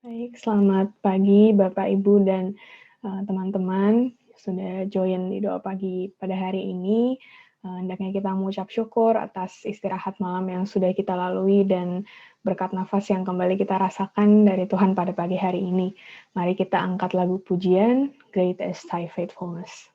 Baik, selamat pagi Bapak, Ibu, dan teman-teman sudah join di doa pagi pada hari ini. Hendaknya kita mengucap syukur atas istirahat malam yang sudah kita lalui dan berkat nafas yang kembali kita rasakan dari Tuhan pada pagi hari ini. Mari kita angkat lagu pujian, Great is Thy Faithfulness.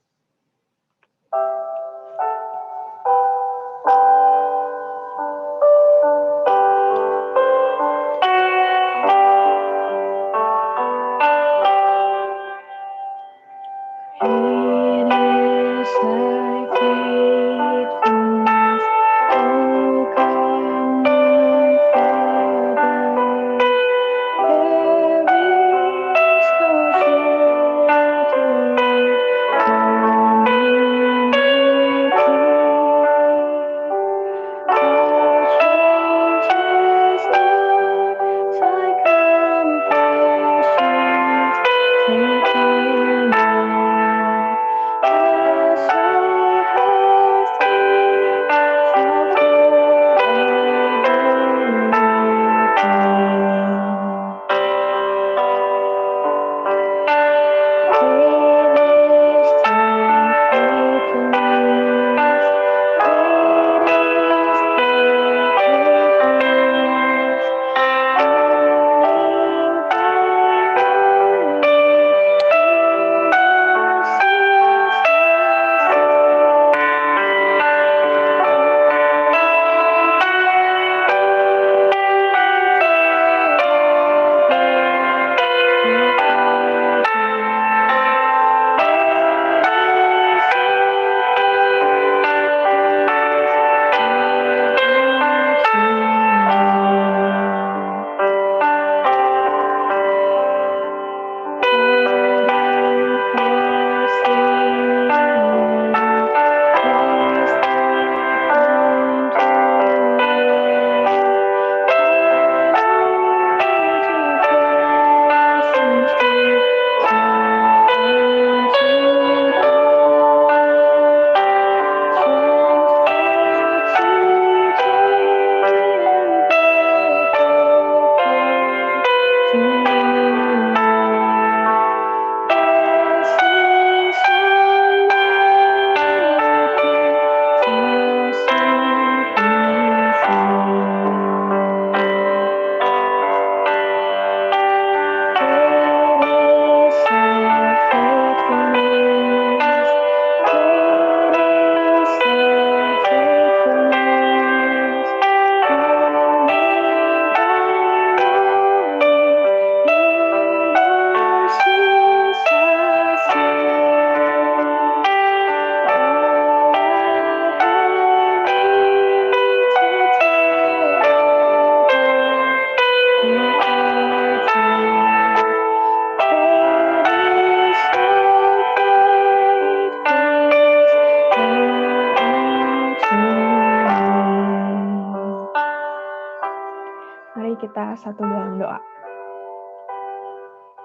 Mari kita satu dalam doa.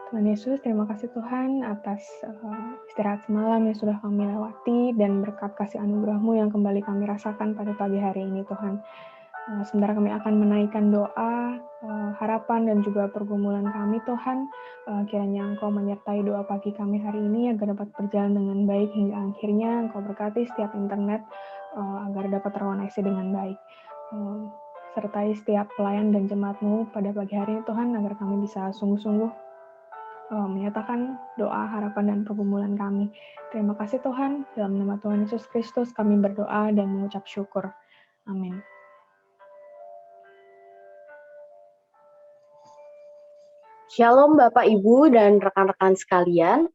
Tuhan Yesus, terima kasih Tuhan atas istirahat semalam yang sudah kami lewati dan berkat kasih anugerah-Mu yang kembali kami rasakan pada pagi hari ini Tuhan. Sebentar kami akan menaikkan doa, harapan dan juga pergumulan kami Tuhan. Kiranya Engkau menyertai doa pagi kami hari ini agar dapat berjalan dengan baik hingga akhirnya Engkau berkati setiap internet agar dapat terkoneksi dengan baik. Sertai setiap pelayan dan jemaat-Mu pada pagi hari ini Tuhan agar kami bisa sungguh-sungguh menyatakan doa, harapan, dan pergumulan kami. Terima kasih Tuhan, dalam nama Tuhan Yesus Kristus kami berdoa dan mengucap syukur. Amin. Shalom Bapak, Ibu, dan rekan-rekan sekalian.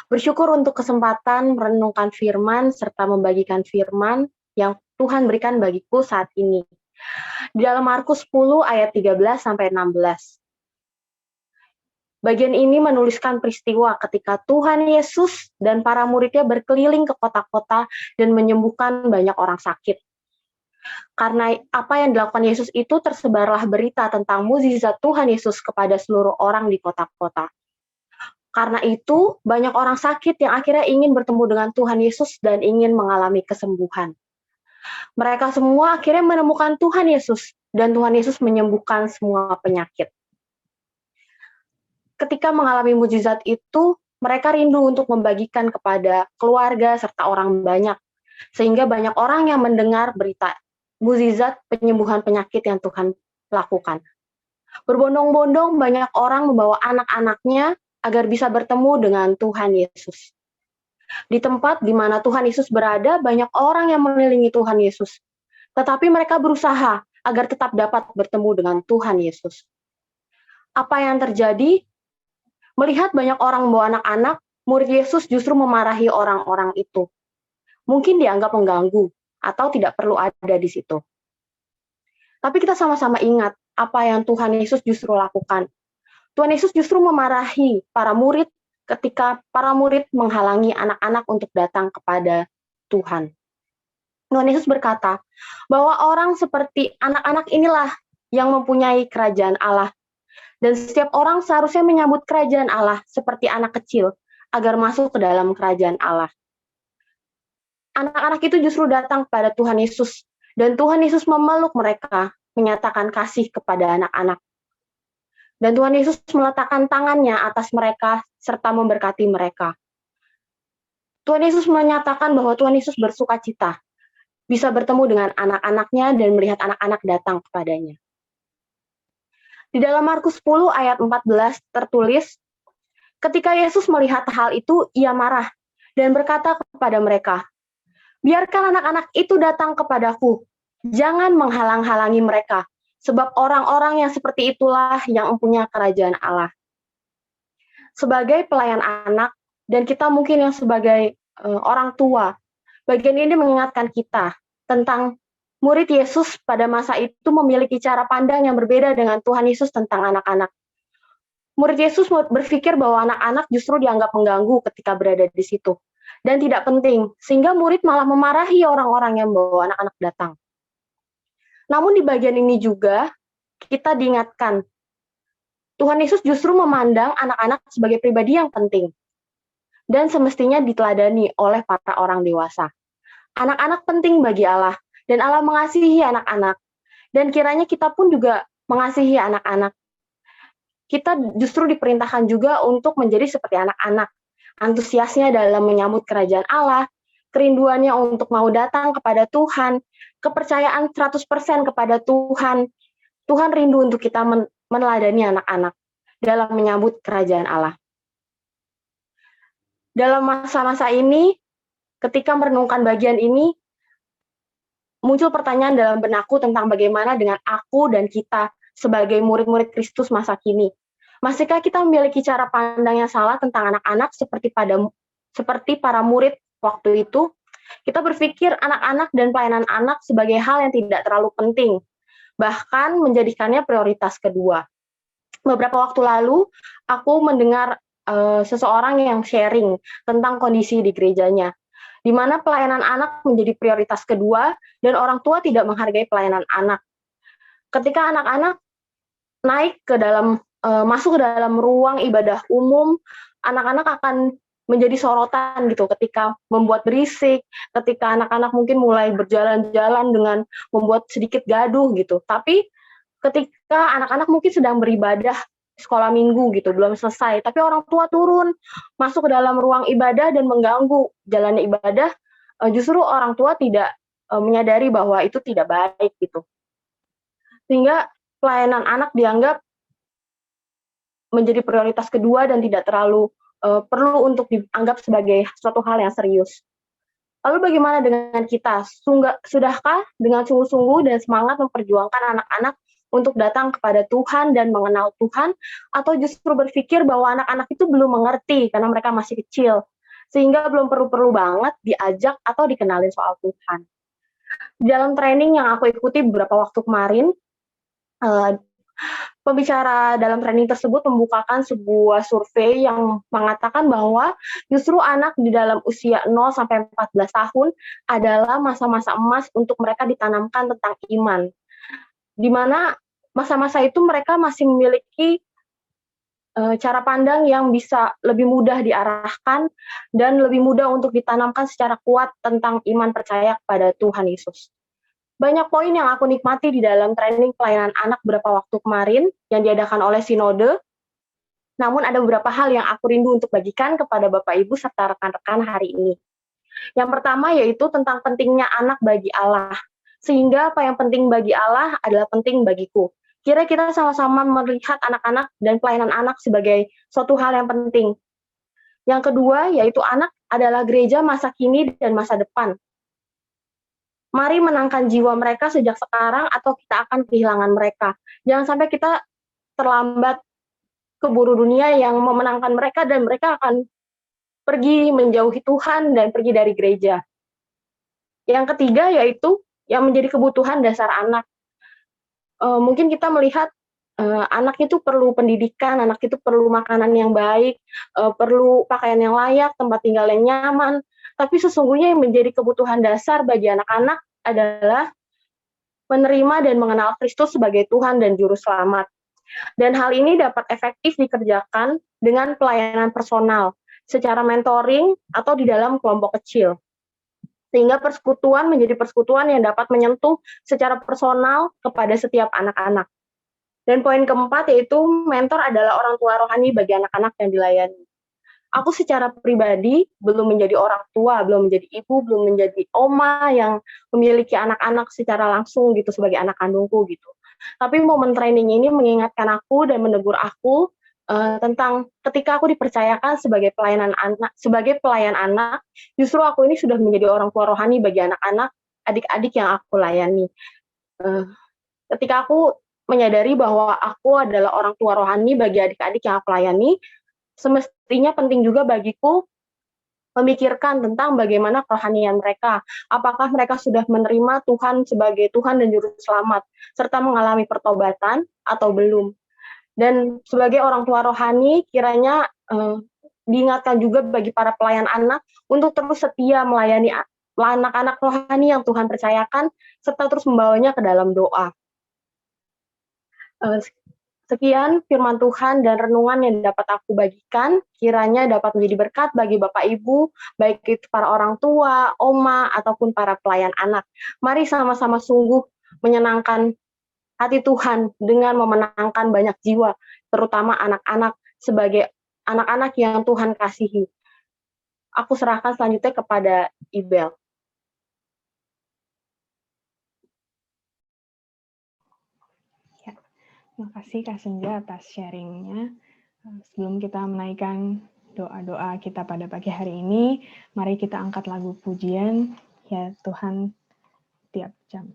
Bersyukur untuk kesempatan merenungkan firman serta membagikan firman yang Tuhan berikan bagiku saat ini. Di dalam Markus 10 ayat 13-16. Bagian ini menuliskan peristiwa ketika Tuhan Yesus dan para muridnya berkeliling ke kota-kota dan menyembuhkan banyak orang sakit. Karena apa yang dilakukan Yesus itu tersebarlah berita tentang mukjizat Tuhan Yesus kepada seluruh orang di kota-kota. Karena itu, banyak orang sakit yang akhirnya ingin bertemu dengan Tuhan Yesus dan ingin mengalami kesembuhan. Mereka semua akhirnya menemukan Tuhan Yesus, dan Tuhan Yesus menyembuhkan semua penyakit. ketika mengalami mukjizat itu, mereka rindu untuk membagikan kepada keluarga serta orang banyak, sehingga banyak orang yang mendengar berita mukjizat penyembuhan penyakit yang Tuhan lakukan. Berbondong-bondong banyak orang membawa anak-anaknya agar bisa bertemu dengan Tuhan Yesus. Di tempat di mana Tuhan Yesus berada, banyak orang yang mengelilingi Tuhan Yesus. Tetapi mereka berusaha agar tetap dapat bertemu dengan Tuhan Yesus. Apa yang terjadi? Melihat banyak orang membawa anak-anak, murid Yesus justru memarahi orang-orang itu. Mungkin dianggap mengganggu atau tidak perlu ada di situ. Tapi kita sama-sama ingat apa yang Tuhan Yesus justru lakukan. Tuhan Yesus justru memarahi para murid ketika para murid menghalangi anak-anak untuk datang kepada Tuhan. Tuhan Yesus berkata bahwa orang seperti anak-anak inilah yang mempunyai kerajaan Allah. Dan setiap orang seharusnya menyambut kerajaan Allah seperti anak kecil agar masuk ke dalam kerajaan Allah. Anak-anak itu justru datang kepada Tuhan Yesus dan Tuhan Yesus memeluk mereka, menyatakan kasih kepada anak-anak. Dan Tuhan Yesus meletakkan tangannya atas mereka serta memberkati mereka. Tuhan Yesus menyatakan bahwa Tuhan Yesus bersuka cita bisa bertemu dengan anak-anaknya dan melihat anak-anak datang kepadanya. Di dalam Markus 10 ayat 14 tertulis, ketika Yesus melihat hal itu, ia marah dan berkata kepada mereka, biarkan anak-anak itu datang kepadaku, jangan menghalang-halangi mereka, sebab orang-orang yang seperti itulah yang mempunyai kerajaan Allah. Sebagai pelayan anak, dan kita mungkin yang sebagai orang tua, bagian ini mengingatkan kita tentang murid Yesus pada masa itu memiliki cara pandang yang berbeda dengan Tuhan Yesus tentang anak-anak. Murid Yesus berpikir bahwa anak-anak justru dianggap mengganggu ketika berada di situ dan tidak penting, sehingga murid malah memarahi orang-orang yang membawa anak-anak datang. Namun di bagian ini juga kita diingatkan, Tuhan Yesus justru memandang anak-anak sebagai pribadi yang penting dan semestinya diteladani oleh para orang dewasa. Anak-anak penting bagi Allah, dan Allah mengasihi anak-anak. Dan kiranya kita pun juga mengasihi anak-anak. Kita justru diperintahkan juga untuk menjadi seperti anak-anak. Antusiasnya dalam menyambut kerajaan Allah, kerinduannya untuk mau datang kepada Tuhan, kepercayaan 100% kepada Tuhan. Tuhan rindu untuk kita meneladani anak-anak dalam menyambut kerajaan Allah. Dalam masa-masa ini, ketika merenungkan bagian ini, muncul pertanyaan dalam benakku tentang bagaimana dengan aku dan kita sebagai murid-murid Kristus masa kini. Masihkah kita memiliki cara pandang yang salah tentang anak-anak seperti para murid waktu itu? Kita berpikir anak-anak dan pelayanan anak sebagai hal yang tidak terlalu penting, bahkan menjadikannya prioritas kedua. Beberapa waktu lalu, aku mendengar seseorang yang sharing tentang kondisi di gerejanya, di mana pelayanan anak menjadi prioritas kedua dan orang tua tidak menghargai pelayanan anak. Ketika anak-anak masuk ke dalam ruang ibadah umum, anak-anak akan menjadi sorotan gitu ketika membuat berisik, ketika anak-anak mungkin mulai berjalan-jalan dengan membuat sedikit gaduh gitu. Tapi ketika anak-anak mungkin sedang beribadah sekolah minggu gitu, belum selesai, tapi orang tua turun, masuk ke dalam ruang ibadah dan mengganggu jalannya ibadah, justru orang tua tidak menyadari bahwa itu tidak baik gitu. Sehingga pelayanan anak dianggap menjadi prioritas kedua dan tidak terlalu perlu untuk dianggap sebagai suatu hal yang serius. Lalu bagaimana dengan kita? Sudahkah dengan sungguh-sungguh dan semangat memperjuangkan anak-anak untuk datang kepada Tuhan dan mengenal Tuhan, atau justru berpikir bahwa anak-anak itu belum mengerti karena mereka masih kecil, sehingga belum perlu-perlu banget diajak atau dikenalin soal Tuhan. Di dalam training yang aku ikuti beberapa waktu kemarin, pembicara dalam training tersebut membukakan sebuah survei yang mengatakan bahwa justru anak di dalam usia 0 sampai 14 tahun adalah masa-masa emas untuk mereka ditanamkan tentang iman. Di mana masa-masa itu mereka masih memiliki cara pandang yang bisa lebih mudah diarahkan dan lebih mudah untuk ditanamkan secara kuat tentang iman percaya kepada Tuhan Yesus. Banyak poin yang aku nikmati di dalam training pelayanan anak beberapa waktu kemarin yang diadakan oleh Sinode. Namun ada beberapa hal yang aku rindu untuk bagikan kepada Bapak Ibu serta rekan-rekan hari ini. Yang pertama yaitu tentang pentingnya anak bagi Allah. Sehingga apa yang penting bagi Allah adalah penting bagiku. Kira kita sama-sama melihat anak-anak dan pelayanan anak sebagai suatu hal yang penting. Yang kedua yaitu anak adalah gereja masa kini dan masa depan. Mari menangkan jiwa mereka sejak sekarang atau kita akan kehilangan mereka. Jangan sampai kita terlambat keburu dunia yang memenangkan mereka dan mereka akan pergi menjauhi Tuhan dan pergi dari gereja. Yang ketiga yaitu yang menjadi kebutuhan dasar anak. Mungkin kita melihat anak itu perlu pendidikan, anak itu perlu makanan yang baik, perlu pakaian yang layak, tempat tinggal yang nyaman. Tapi sesungguhnya yang menjadi kebutuhan dasar bagi anak-anak adalah menerima dan mengenal Kristus sebagai Tuhan dan Juru Selamat. Dan hal ini dapat efektif dikerjakan dengan pelayanan personal, secara mentoring atau di dalam kelompok kecil. Sehingga persekutuan menjadi persekutuan yang dapat menyentuh secara personal kepada setiap anak-anak. Dan poin keempat yaitu mentor adalah orang tua rohani bagi anak-anak yang dilayani. Aku secara pribadi belum menjadi orang tua, belum menjadi ibu, belum menjadi oma yang memiliki anak-anak secara langsung gitu sebagai anak kandungku gitu. Tapi momen training ini mengingatkan aku dan menegur aku tentang ketika aku dipercayakan sebagai pelayan anak, justru aku ini sudah menjadi orang tua rohani bagi anak-anak, adik-adik yang aku layani. Ketika aku menyadari bahwa aku adalah orang tua rohani bagi adik-adik yang aku layani, semestinya penting juga bagiku memikirkan tentang bagaimana kerohanian mereka. Apakah mereka sudah menerima Tuhan sebagai Tuhan dan Juru Selamat, serta mengalami pertobatan atau belum. Dan sebagai orang tua rohani, kiranya diingatkan juga bagi para pelayan anak untuk terus setia melayani anak-anak rohani yang Tuhan percayakan, serta terus membawanya ke dalam doa. Sekian firman Tuhan dan renungan yang dapat aku bagikan, kiranya dapat menjadi berkat bagi Bapak Ibu, baik itu para orang tua, oma, ataupun para pelayan anak. Mari sama-sama sungguh menyenangkan hati Tuhan dengan memenangkan banyak jiwa, terutama anak-anak sebagai anak-anak yang Tuhan kasihi. Aku serahkan selanjutnya kepada Ibel. Terima kasih Kak Senja atas sharing-nya. Sebelum kita menaikkan doa-doa kita pada pagi hari ini, mari kita angkat lagu pujian, ya Tuhan tiap jam.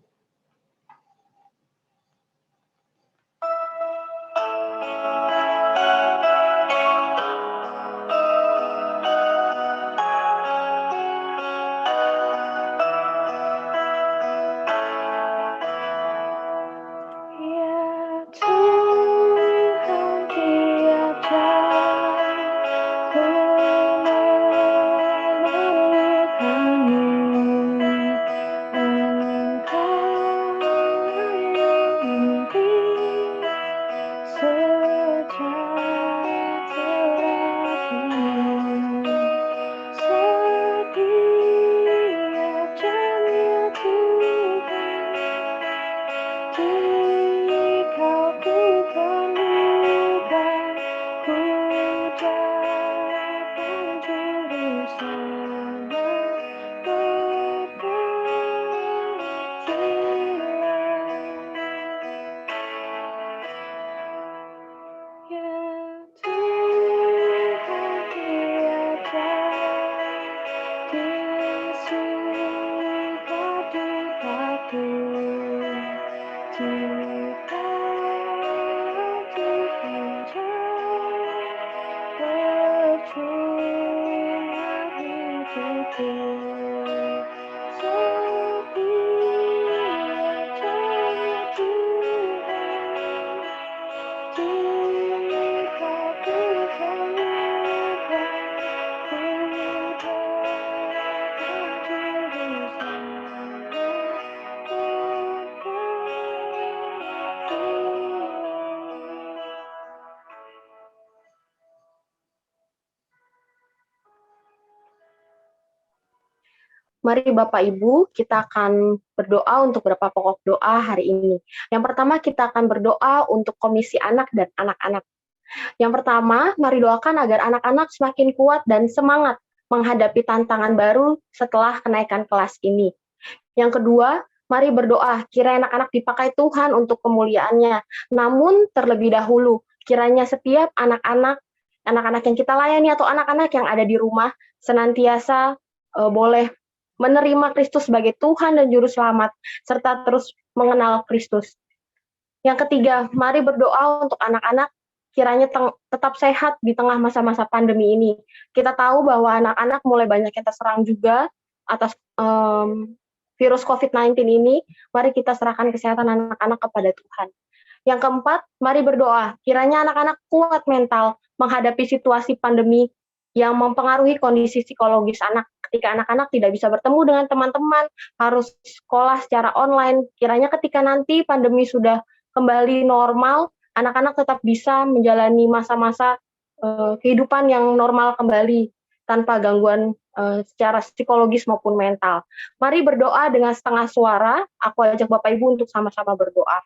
Mari Bapak Ibu, kita akan berdoa untuk beberapa pokok doa hari ini. Yang pertama kita akan berdoa untuk Komisi Anak dan Anak-anak. Yang pertama, mari doakan agar anak-anak semakin kuat dan semangat menghadapi tantangan baru setelah kenaikan kelas ini. Yang kedua, mari berdoa kiranya anak-anak dipakai Tuhan untuk kemuliaannya. Namun terlebih dahulu, kiranya setiap anak-anak yang kita layani atau anak-anak yang ada di rumah senantiasa boleh menerima Kristus sebagai Tuhan dan Juru Selamat, serta terus mengenal Kristus. Yang ketiga, mari berdoa untuk anak-anak kiranya tetap sehat di tengah masa-masa pandemi ini. Kita tahu bahwa anak-anak mulai banyak yang terserang juga atas virus COVID-19 ini. Mari kita serahkan kesehatan anak-anak kepada Tuhan. Yang keempat, mari berdoa kiranya anak-anak kuat mental menghadapi situasi pandemi yang mempengaruhi kondisi psikologis anak. Ketika anak-anak tidak bisa bertemu dengan teman-teman, harus sekolah secara online, kiranya ketika nanti pandemi sudah kembali normal, anak-anak tetap bisa menjalani masa-masa kehidupan yang normal kembali tanpa gangguan secara psikologis maupun mental. Mari berdoa dengan setengah suara. Aku ajak Bapak Ibu untuk sama-sama berdoa.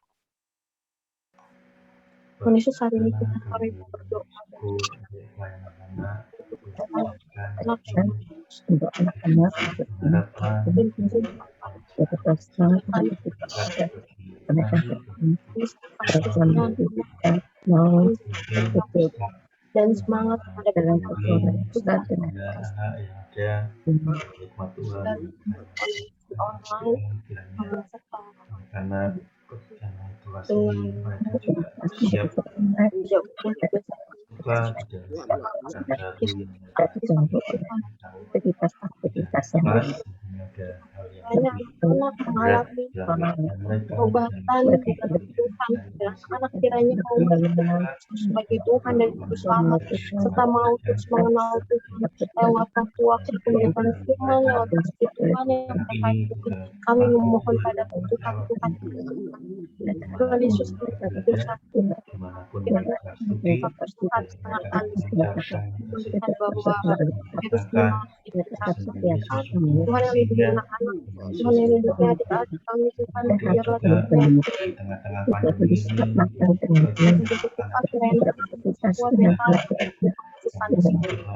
Tuhan Yesus, hari ini kita mari berdoa untuk anak-anak dan semangat pada dalam persoalan karena siap aktivitas yang perubahan anak kiranya mau sebagai Tuhan dan Juru Selamat, serta mau terus mengenal Tuhan lewat waktu pendidikan firman, lewat kasih Tuhan yang mereka ikuti. Kami memohon pada Tuhan Yesus Kristus Tuhan yang lindungi anak-anak, Tuhan yang lindungi adik-adik kami, Tuhan biarlah Tuhan tengah-tengah pandemi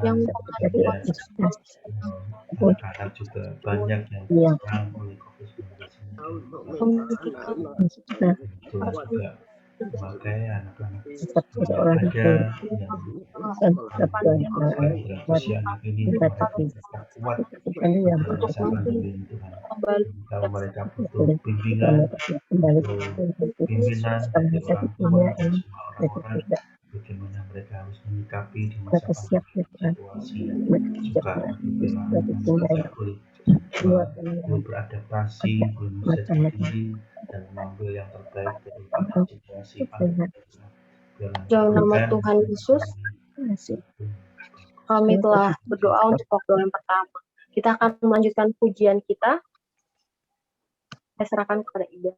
yang anak-anak juga banyak yang terserang oleh COVID-19 juga memakai anak-anak ada yang berusia anak ini mereka kuat masa pandemi itu kan. Kalau mereka butuh pimpinan dari orang tua dan semua orang-orang, bagaimana mereka harus menyikapi di masa situasi juga boleh beradaptasi, boleh menjadi dan mengambil yang terbaik dari situasi pandemi. Dalam nama Tuhan Yesus, kami telah berdoa untuk waktu yang pertama. Kita akan melanjutkan pujian kita. Saya serahkan kepada Ida.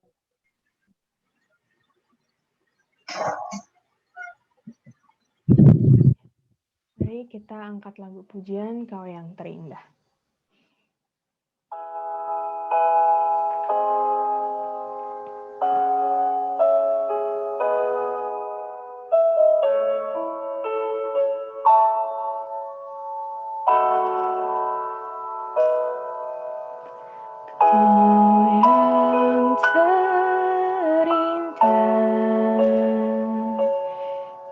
Mari kita angkat lagu pujian Kau yang terindah.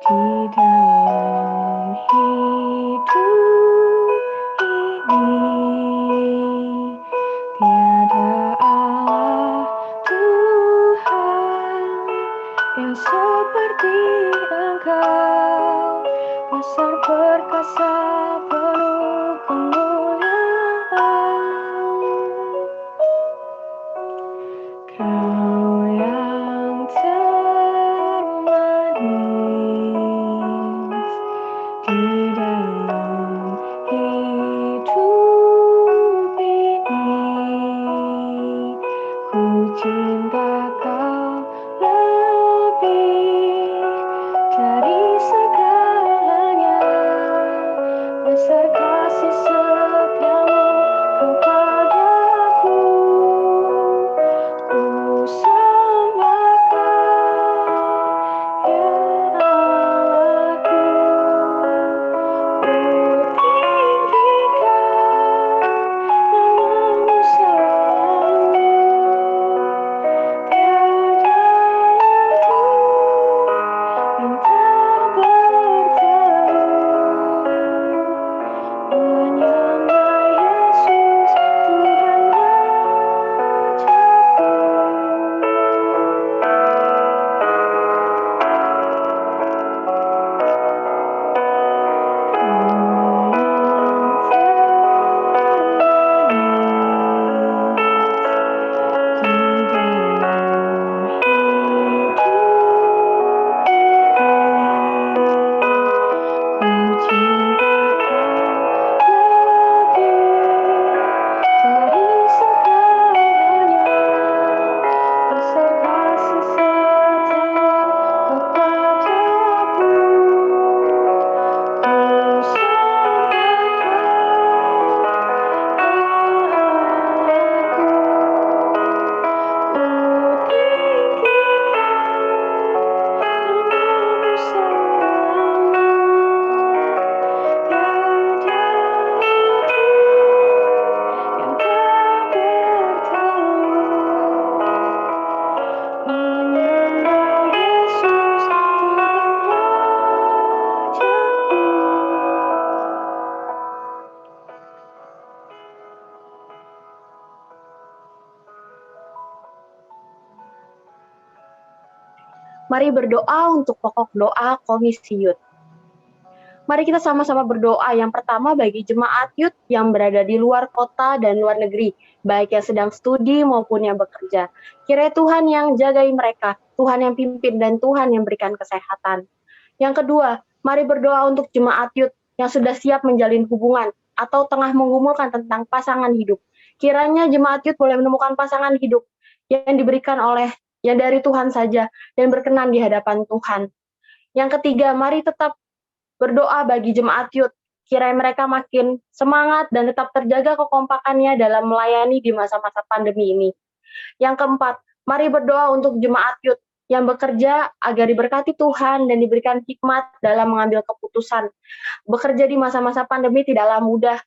Di dalam hidup ini Mari berdoa untuk pokok doa Komisi Youth. Mari kita sama-sama berdoa. Yang pertama bagi jemaat youth yang berada di luar kota dan luar negeri, baik yang sedang studi maupun yang bekerja. Kiranya Tuhan yang jagai mereka, Tuhan yang pimpin, dan Tuhan yang berikan kesehatan. Yang kedua, mari berdoa untuk jemaat youth yang sudah siap menjalin hubungan atau tengah menggumulkan tentang pasangan hidup. Kiranya jemaat youth boleh menemukan pasangan hidup yang diberikan yang dari Tuhan saja dan berkenan di hadapan Tuhan. Yang ketiga, mari tetap berdoa bagi jemaat youth, kiranya mereka makin semangat dan tetap terjaga kekompakannya dalam melayani di masa-masa pandemi ini. Yang keempat, mari berdoa untuk jemaat youth yang bekerja agar diberkati Tuhan dan diberikan hikmat dalam mengambil keputusan. Bekerja di masa-masa pandemi tidaklah mudah.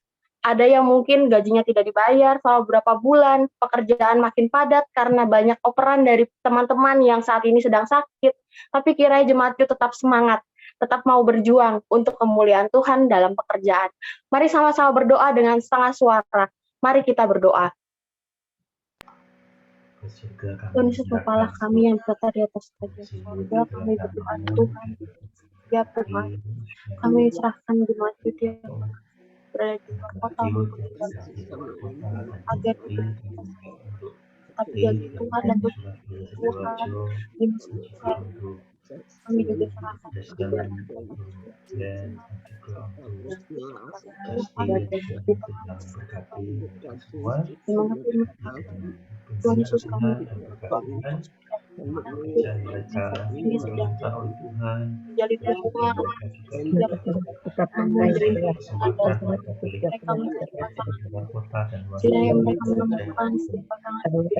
Ada yang mungkin gajinya tidak dibayar selama beberapa bulan, pekerjaan makin padat karena banyak operan dari teman-teman yang saat ini sedang sakit. Tapi kiranya jemaat youth tetap semangat, tetap mau berjuang untuk kemuliaan Tuhan dalam pekerjaan. Mari sama-sama berdoa dengan setengah suara. Mari kita berdoa. Tuhan Yesus Bapalah kami yang berada di atas kerajaan surga, kami berdoa Tuhan. Ya Tuhan, kami serahkan jemaat youth yang berada di luar kota agar tetap jaga Tuhan dan Tuhan di Tuhan. Kami juga serahkan Tuhan Yesus kami ini sedang menjadi hubungan kiranya mereka menemukan pasangan kepada apa yang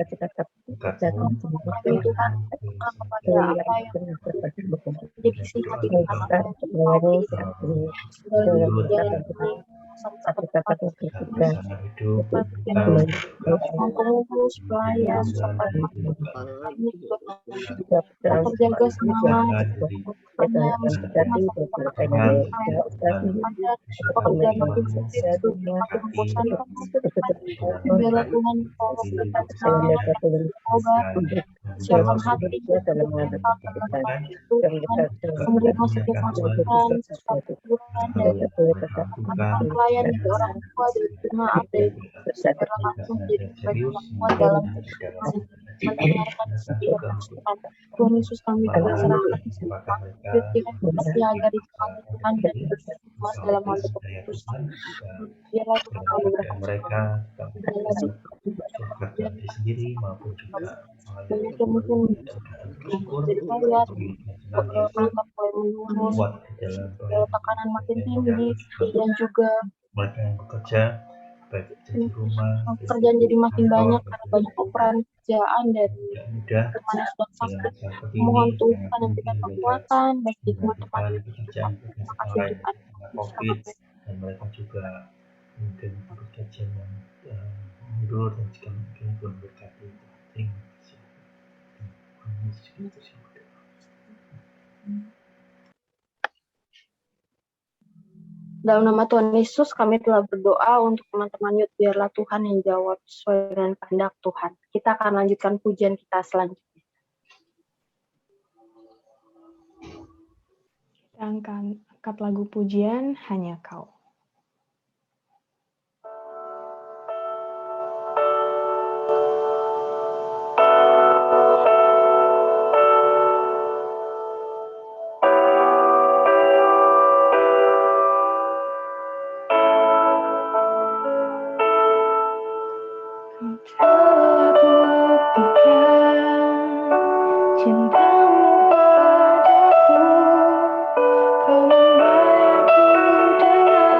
jadi sifat di supaya terjaga semangat pekerjaan makin sulit, makin membosankan, biarlah Tuhan siapkan hati kemudian masuknya masukan sesuatu Tuhan dari pelayan dari orang tua dari jemaat dari langsung jadi bermanfaat dalam mendengarkan setiap masukan. Tuhan Yesus kami juga serahkan agar ditemani Tuhan dan bersemangat dalam mengambil keputusan. Biarlah Tuhan kami mereka berkati sendiri maupun juga banyak yang mungkin jadi melihat angka mulai menurun, tekanan makin tinggi, dan juga mereka yang bekerja baik di rumah, pekerjaan jadi makin banyak karena banyak operan kerjaan dari mudah teman yang sedang sakit. Mohon Tuhan yang berikan kekuatan bagi teman-teman yang terima kasih Tuhan. COVID, dan mereka juga mungkin bekerja yang mundur dan juga mungkin pun berkati. Terima kasih. Dalam nama Tuhan Yesus, kami telah berdoa untuk teman-teman youth, biarlah Tuhan yang jawab sesuai dengan kehendak Tuhan. Kita akan lanjutkan pujian kita selanjutnya. Kita akan angkat lagu pujian Hanya Kau. Cintamu padaku, kau membayarku dengan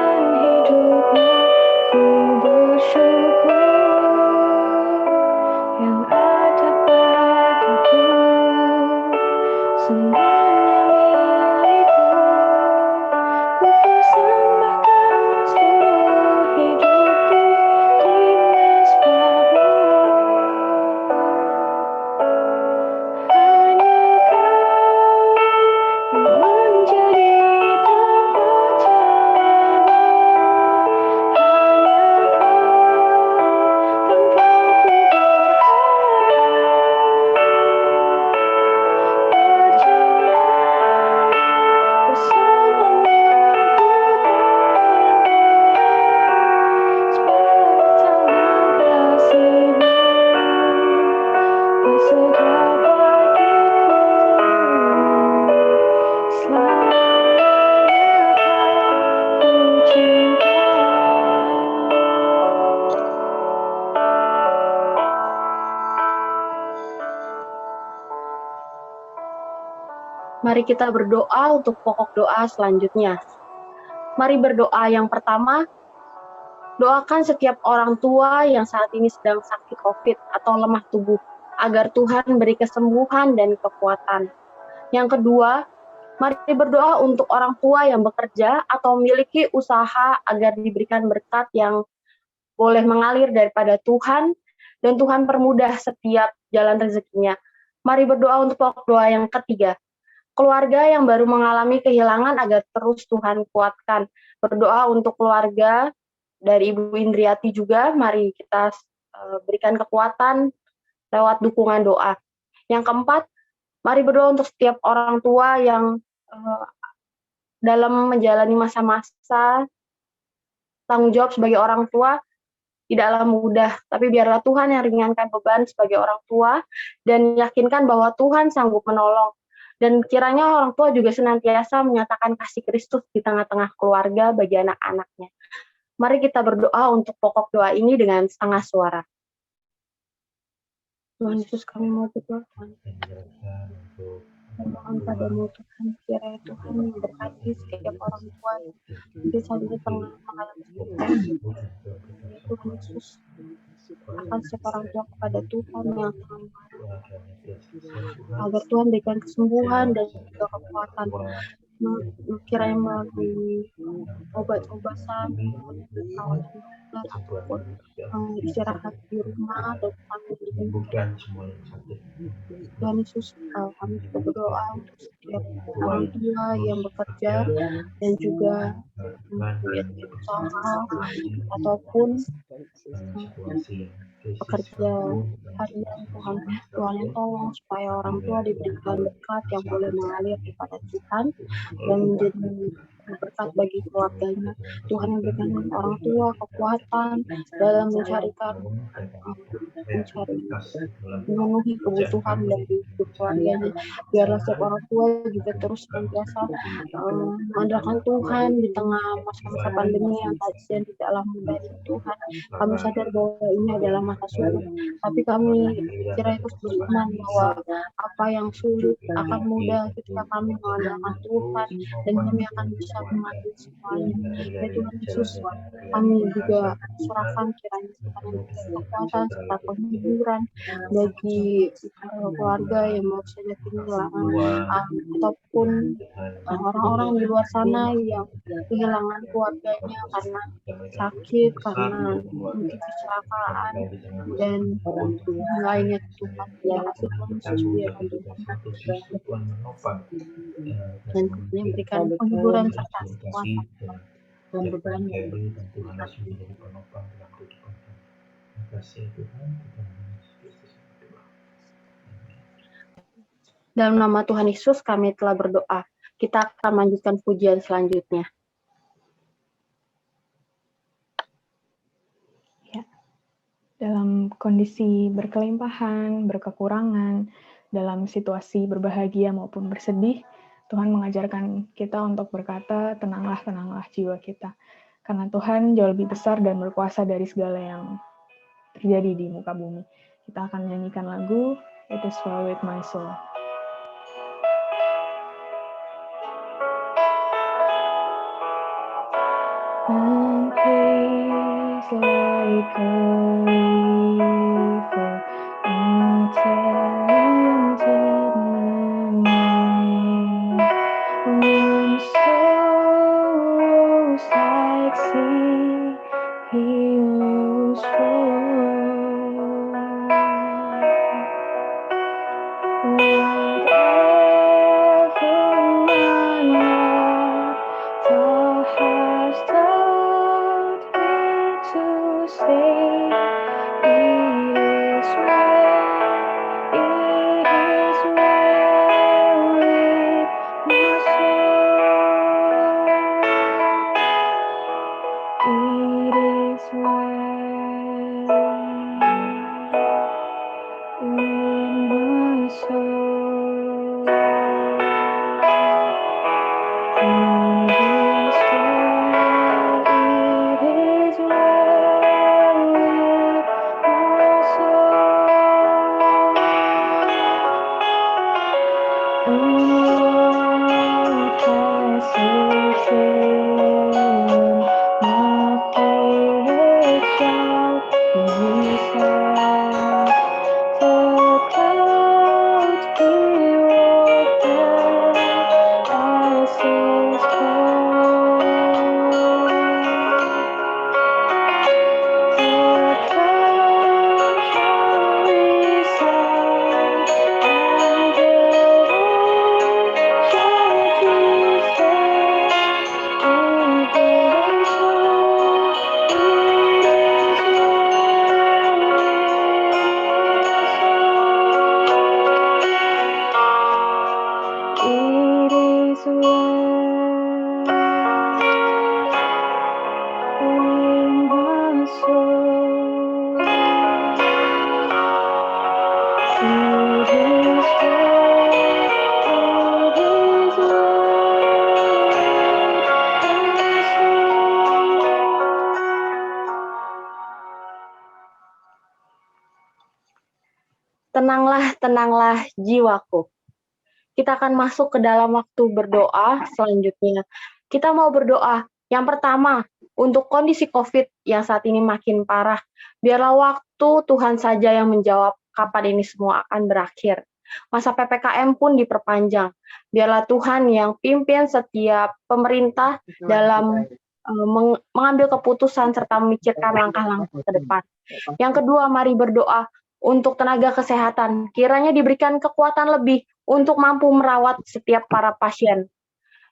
Mari kita berdoa untuk pokok doa selanjutnya. Mari berdoa yang pertama, doakan setiap orang tua yang saat ini sedang sakit COVID atau lemah tubuh, agar Tuhan beri kesembuhan dan kekuatan. Yang kedua, mari berdoa untuk orang tua yang bekerja atau memiliki usaha agar diberikan berkat yang boleh mengalir daripada Tuhan, dan Tuhan permudah setiap jalan rezekinya. Mari berdoa untuk pokok doa yang ketiga, keluarga yang baru mengalami kehilangan agar terus Tuhan kuatkan. Berdoa untuk keluarga dari Ibu Indriati juga, mari kita berikan kekuatan lewat dukungan doa. Yang keempat, mari berdoa untuk setiap orang tua yang dalam menjalani masa-masa tanggung jawab sebagai orang tua tidaklah mudah, tapi biarlah Tuhan yang ringankan beban sebagai orang tua dan yakinkan bahwa Tuhan sanggup menolong. Dan kiranya orang tua juga senantiasa menyatakan kasih Kristus di tengah-tengah keluarga bagi anak-anaknya. Mari kita berdoa untuk pokok doa ini dengan setengah suara. Tuhan Yesus, kami mau berdoa, Tuhan. Mohon padamu Tuhan, kiranya Tuhan memberkati setiap orang tua di saat ini tengah mengalami kesulitan. Tuhan Yesus, akan setiap orang tua kepada Tuhan yang tengah agar Tuhan berikan kesembuhan dan juga kekuatan, kiranya melalui obat-obatan, ataupun istirahat di rumah dan sambil menyembuhkan semua yang sakit. Tuhan Yesus, kami juga berdoa untuk setiap orang tua yang bekerja dan juga mempunyai usaha ataupun bekerja harian. Tuhan yang tolong supaya orang tua diberikan berkat yang boleh mengalir kepada Tuhan dan menjadi berkat bagi keluarganya. Tuhan memberikan orang tua kekuatan dalam mencari memenuhi kebutuhan dari hidup keluarganya. Biarlah setiap orang tua juga terus senantiasa mengandalkan Tuhan di tengah masa-masa pandemi yang tidaklah mudah ya Tuhan. Kami sadar bahwa ini adalah masa sulit, tapi kami kiranya terus beriman bahwa apa yang sulit akan mudah ketika kami mengandalkan Tuhan, dan kami akan bisa mengambil semuanya. Ya Tuhan Yesus, kami juga serahkan kiranya Tuhan memberikan kekuatan serta penghiburan bagi keluarga yang mau saja kehilangan ataupun orang-orang di luar sana yang kehilangan keluarganya karena sakit, karena mungkin kecelakaan dan lainnya. Tuhan, terima kasih Tuhan Yesus, biarkan Tuhan dan memberikan penghiburan serta kekuatan dan beban yang Tuhan Yesus menjadi penopang dalam kehidupan kami. Terima kasih Tuhan, Tuhan Yesus Kristus. Dalam nama Tuhan Yesus kami telah berdoa. Kita akan melanjutkan pujian selanjutnya. Ya. Dalam kondisi berkelimpahan, berkekurangan, dalam situasi berbahagia maupun bersedih, Tuhan mengajarkan kita untuk berkata, tenanglah, tenanglah jiwa kita. Karena Tuhan jauh lebih besar dan berkuasa dari segala yang terjadi di muka bumi. Kita akan menyanyikan lagu, It Is Well With My Soul. And peace like a river untainted many. When sorrows like sea, He lose roll. Whatever my Lord, Thou hast taught me to say, Tenanglah, tenanglah jiwaku. Kita akan masuk ke dalam waktu berdoa selanjutnya. Kita mau berdoa. Yang pertama, untuk kondisi COVID yang saat ini makin parah. Biarlah waktu Tuhan saja yang menjawab kapan ini semua akan berakhir. Masa PPKM pun diperpanjang. Biarlah Tuhan yang pimpin setiap pemerintah dalam mengambil keputusan serta memikirkan langkah-langkah ke depan. Yang kedua, mari berdoa untuk tenaga kesehatan. Kiranya diberikan kekuatan lebih untuk mampu merawat setiap para pasien.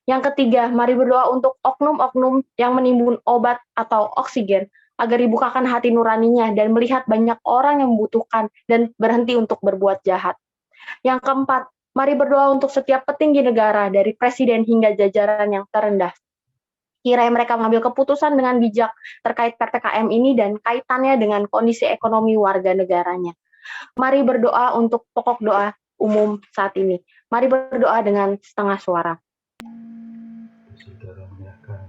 Yang ketiga, mari berdoa untuk oknum-oknum yang menimbun obat atau oksigen, agar dibukakan hati nuraninya dan melihat banyak orang yang membutuhkan dan berhenti untuk berbuat jahat. Yang keempat, mari berdoa untuk setiap petinggi negara, dari presiden hingga jajaran yang terendah. Kiranya mereka mengambil keputusan dengan bijak terkait PPKM ini dan kaitannya dengan kondisi ekonomi warga negaranya. Mari berdoa untuk pokok doa umum saat ini. Mari berdoa dengan setengah suara.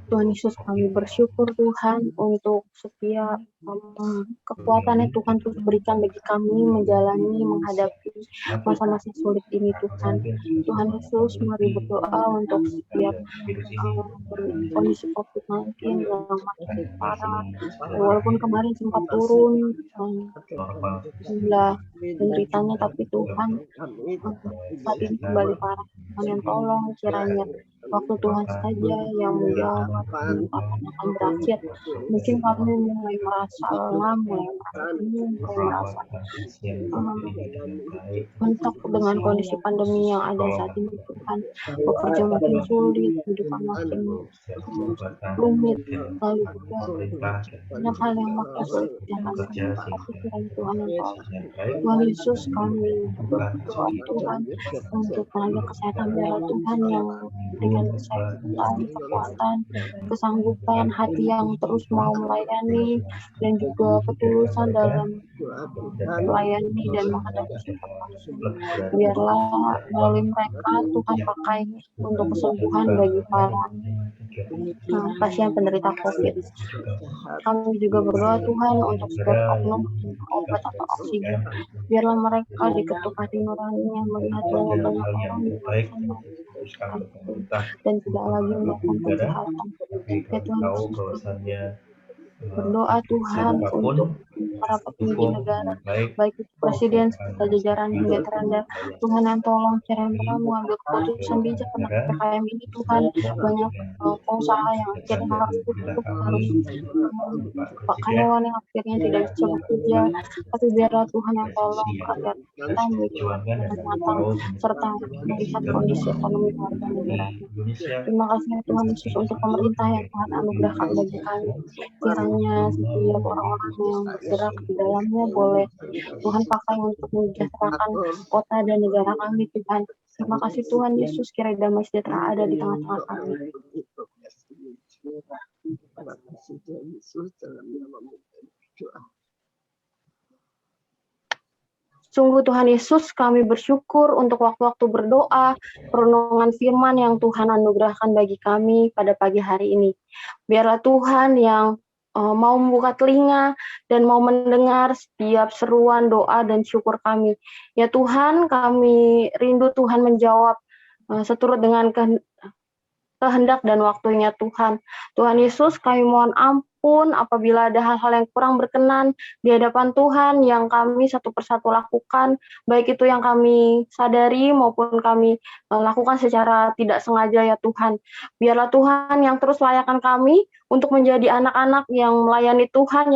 Tuhan Yesus, kami bersyukur Tuhan untuk setiap kekuatannya Tuhan terus berikan bagi kami menjalani, menghadapi masa-masa sulit ini Tuhan. Tuhan Yesus, mari berdoa untuk setiap kondisi COVID-19 yang makin parah. Walaupun kemarin sempat turun jumlah penderitanya, tapi Tuhan saat ini kembali parah. Tuhan yang tolong kiranya waktu Tuhan saja yang menjawab kapan akan berakhir. Mungkin kami mulai merasa lelah, mulai merasa bingung, mulai merasa mentok dengan kondisi pandemi yang ada saat ini Tuhan. Bekerja makin sulit, kehidupan makin rumit, lalu juga banyak hal yang makin sulit dijalankan. Tapi kiranya Tuhan yang tolong. Tuhan Yesus, kami berdoa Tuhan untuk tenaga kesehatan, biarlah Tuhan yang berikan kesehatan, kekuatan, kesanggupan, hati yang terus mau melayani, dan juga ketulusan dalam melayani dan menghadapi situasi. Biarlah melalui mereka Tuhan pakai untuk kesembuhan bagi para pasien penderita COVID. Kami juga berdoa Tuhan untuk setiap oknum obat atau oksigen. Biarlah mereka diketuk hati nuraninya melihat bahwa banyak orang dan tidak lagi melakukan kejahatan. Ya Tuhan, berdoa Tuhan untuk para petinggi negara, baik itu presiden serta jajaran hingga terendah. Tuhan yang tolong kiranya mereka mengambil keputusan bijak tentang PPKM ini Tuhan. Banyak pengusaha yang akhirnya harus tutup, harus karyawan yang akhirnya tidak bisa bekerja. Tapi biarlah Tuhan yang tolong agar kita memiliki matang serta melihat kondisi ekonomi warga negara. Terima kasih Tuhan Yesus untuk pemerintah yang Tuhan anugerahkan bagi kami. Kiranya setiap orang-orang yang bergerak di dalamnya boleh Tuhan pakai untuk mensejahterakan kota dan negara kami Tuhan. Terima kasih Tuhan Yesus, kiranya damai sejahtera ada di tengah-tengah kami. Sungguh Tuhan Yesus, kami bersyukur untuk waktu-waktu berdoa, perenungan firman yang Tuhan anugerahkan bagi kami pada pagi hari ini. Biarlah Tuhan yang mau membuka telinga dan mau mendengar setiap seruan doa dan syukur kami. Ya Tuhan, kami rindu Tuhan menjawab seturut dengan kehendak dan waktunya Tuhan. Tuhan Yesus, kami mohon ampun apabila ada hal-hal yang kurang berkenan di hadapan Tuhan yang kami satu persatu lakukan, baik itu yang kami sadari maupun kami lakukan secara tidak sengaja ya Tuhan. Biarlah Tuhan yang terus layakkan kami untuk menjadi anak-anak yang melayani Tuhan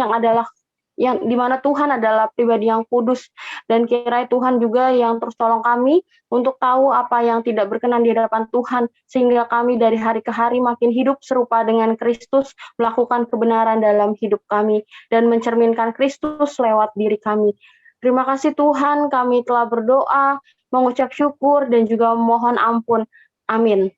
yang dimana Tuhan adalah pribadi yang kudus, dan kiranya Tuhan juga yang terus tolong kami untuk tahu apa yang tidak berkenan di hadapan Tuhan, sehingga kami dari hari ke hari makin hidup serupa dengan Kristus, melakukan kebenaran dalam hidup kami, dan mencerminkan Kristus lewat diri kami. Terima kasih Tuhan, kami telah berdoa, mengucap syukur, dan juga mohon ampun. Amin.